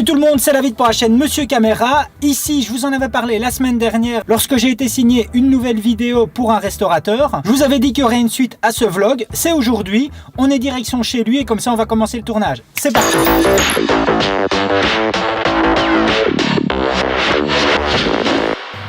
tout le monde, c'est David pour la chaîne Monsieur Caméra. Ici, je vous en avais parlé la semaine dernière lorsque j'ai été signé une nouvelle vidéo pour un restaurateur. Je vous avais dit qu'il y aurait une suite à ce vlog. C'est aujourd'hui. On est direction chez lui et comme ça, on va commencer le tournage. C'est parti.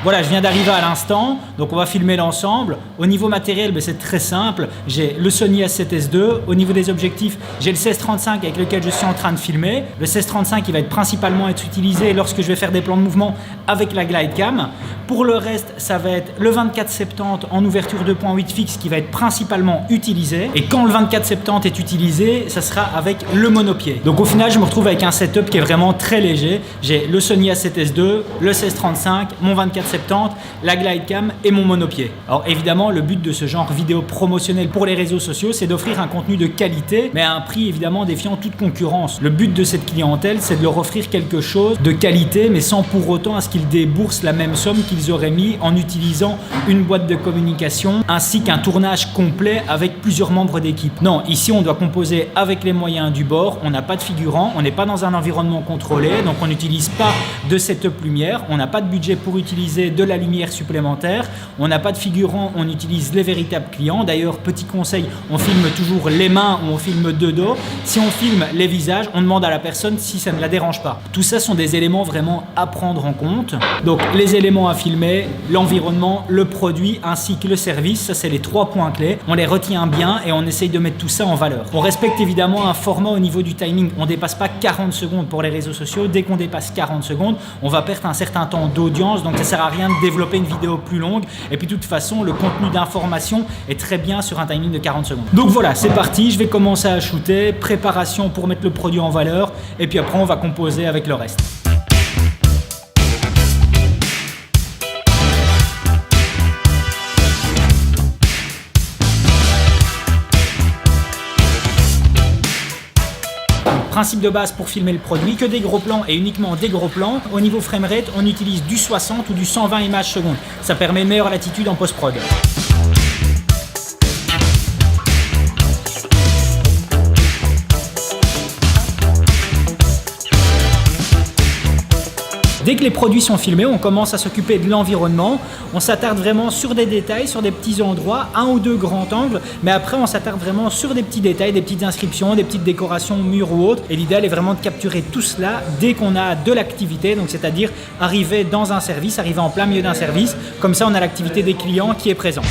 Voilà, je viens d'arriver à l'instant, donc on va filmer l'ensemble. Au niveau matériel, c'est très simple. J'ai le Sony A7S II. Au niveau des objectifs, j'ai le 16-35 avec lequel je suis en train de filmer. Le 16-35, il va principalement être utilisé lorsque je vais faire des plans de mouvement avec la glide cam. Pour le reste, ça va être le 24-70 en ouverture 2.8 fixe qui va être principalement utilisé. Et quand le 24-70 est utilisé, ça sera avec le monopied. Donc au final, je me retrouve avec un setup qui est vraiment très léger. J'ai le Sony A7S II, le 16-35, mon 24-70, la glide cam et mon monopied. Alors évidemment, le but de ce genre vidéo promotionnelle pour les réseaux sociaux, c'est d'offrir un contenu de qualité, mais à un prix évidemment défiant toute concurrence. Le but de cette clientèle, c'est de leur offrir quelque chose de qualité, mais sans pour autant à ce qu'ils déboursent la même somme qu'ils auraient mis en utilisant une boîte de communication ainsi qu'un tournage complet avec plusieurs membres d'équipe. Non, ici on doit composer avec les moyens du bord, on n'a pas de figurant, on n'est pas dans un environnement contrôlé, donc on n'utilise pas de setup lumière, on n'a pas de budget pour utiliser de la lumière supplémentaire, on n'a pas de figurant, on utilise les véritables clients. D'ailleurs, petit conseil, on filme toujours les mains ou on filme de dos. Si on filme les visages, on demande à la personne si ça ne la dérange pas. Tout ça sont des éléments vraiment à prendre en compte. Donc les éléments à filmer, l'environnement, le produit ainsi que le service, ça c'est les 3 points clés. On les retient bien et on essaye de mettre tout ça en valeur. On respecte évidemment un format au niveau du timing. On ne dépasse pas 40 secondes pour les réseaux sociaux. Dès qu'on dépasse 40 secondes, on va perdre un certain temps d'audience, donc ça sert à rien de développer une vidéo plus longue. Et puis de toute façon, le contenu d'information est très bien sur un timing de 40 secondes. Donc voilà, c'est parti, je vais commencer à shooter, préparation pour mettre le produit en valeur et puis après on va composer avec le reste. Principe de base pour filmer le produit, que des gros plans et uniquement des gros plans. Au niveau framerate, on utilise du 60 ou du 120 images secondes. Ça permet une meilleure latitude en post-prod. Dès que les produits sont filmés, on commence à s'occuper de l'environnement. On s'attarde vraiment sur des détails, sur des petits endroits, 1 ou 2 grands angles. Mais après, on s'attarde vraiment sur des petits détails, des petites inscriptions, des petites décorations, murs ou autres. Et l'idéal est vraiment de capturer tout cela dès qu'on a de l'activité. Donc, c'est-à-dire arriver dans un service, arriver en plein milieu d'un service. Comme ça, on a l'activité des clients qui est présente.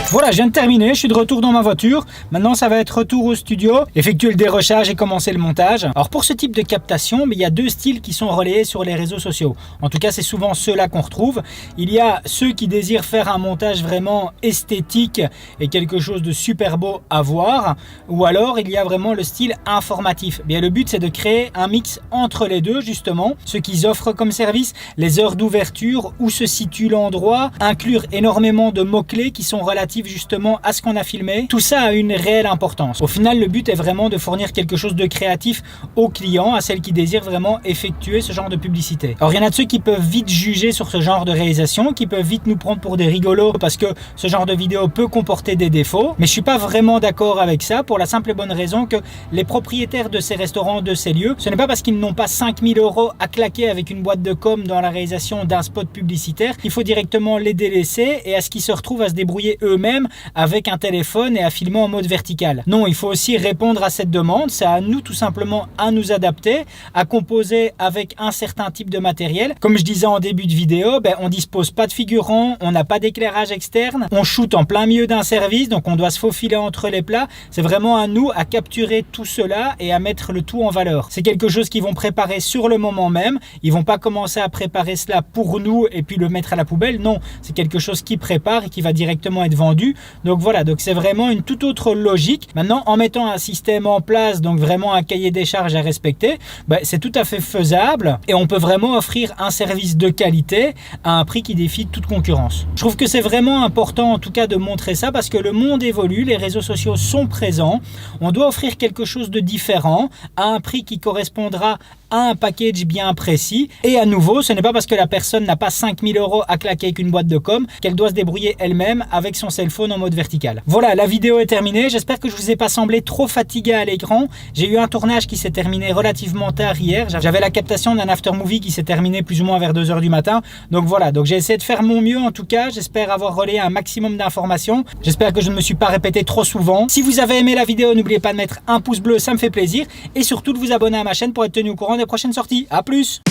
Voilà, je viens de terminer, je suis de retour dans ma voiture. Maintenant, ça va être retour au studio, effectuer le dérochage et commencer le montage. Alors pour ce type de captation, il y a 2 styles qui sont relayés sur les réseaux sociaux. En tout cas, c'est souvent ceux-là qu'on retrouve. Il y a ceux qui désirent faire un montage vraiment esthétique et quelque chose de super beau à voir. Ou alors, il y a vraiment le style informatif. Bien, le but, c'est de créer un mix entre les deux, justement. Ce qu'ils offrent comme service, les heures d'ouverture, où se situe l'endroit, inclure énormément de mots-clés qui sont relatifs justement à ce qu'on a filmé. Tout ça a une réelle importance. Au final, le but est vraiment de fournir quelque chose de créatif aux clients, à celles qui désirent vraiment effectuer ce genre de publicité. Alors, il y en a de ceux qui peuvent vite juger sur ce genre de réalisation, qui peuvent vite nous prendre pour des rigolos parce que ce genre de vidéo peut comporter des défauts. Mais je suis pas vraiment d'accord avec ça pour la simple et bonne raison que les propriétaires de ces restaurants, de ces lieux, ce n'est pas parce qu'ils n'ont pas 5000 € à claquer avec une boîte de com dans la réalisation d'un spot publicitaire qu'il faut directement les délaisser et à ce qu'ils se retrouvent à se débrouiller eux-mêmes avec un téléphone et à filmer en mode vertical. Non, il faut aussi répondre à cette demande. C'est à nous tout simplement à nous adapter, à composer avec un certain type de matériel. Comme je disais en début de vidéo, on dispose pas de figurants, on n'a pas d'éclairage externe, on shoot en plein milieu d'un service, donc on doit se faufiler entre les plats. C'est vraiment à nous à capturer tout cela et à mettre le tout en valeur. C'est quelque chose qu'ils vont préparer sur le moment même. Ils vont pas commencer à préparer cela pour nous et puis le mettre à la poubelle. Non, c'est quelque chose qu'ils préparent et qui va directement être vendu dessus. Donc voilà, donc c'est vraiment une toute autre logique. Maintenant, en mettant un système en place, donc vraiment un cahier des charges à respecter, c'est tout à fait faisable et on peut vraiment offrir un service de qualité à un prix qui défie toute concurrence. Je trouve que c'est vraiment important en tout cas de montrer ça parce que le monde évolue, les réseaux sociaux sont présents, on doit offrir quelque chose de différent à un prix qui correspondra à un package bien précis. Et à nouveau, ce n'est pas parce que la personne n'a pas 5000 € à claquer avec une boîte de com qu'elle doit se débrouiller elle-même avec son cell phone en mode vertical. Voilà, la vidéo est terminée. J'espère que je vous ai pas semblé trop fatigué à l'écran. J'ai eu un tournage qui s'est terminé relativement tard hier. J'avais la captation d'un after movie qui s'est terminé plus ou moins vers 2 h du matin. Donc voilà, donc j'ai essayé de faire mon mieux en tout cas. J'espère avoir relayé un maximum d'informations. J'espère que je ne me suis pas répété trop souvent. Si vous avez aimé la vidéo, n'oubliez pas de mettre un pouce bleu, ça me fait plaisir. Et surtout de vous abonner à ma chaîne pour être tenu au courant des prochaines sorties. À plus!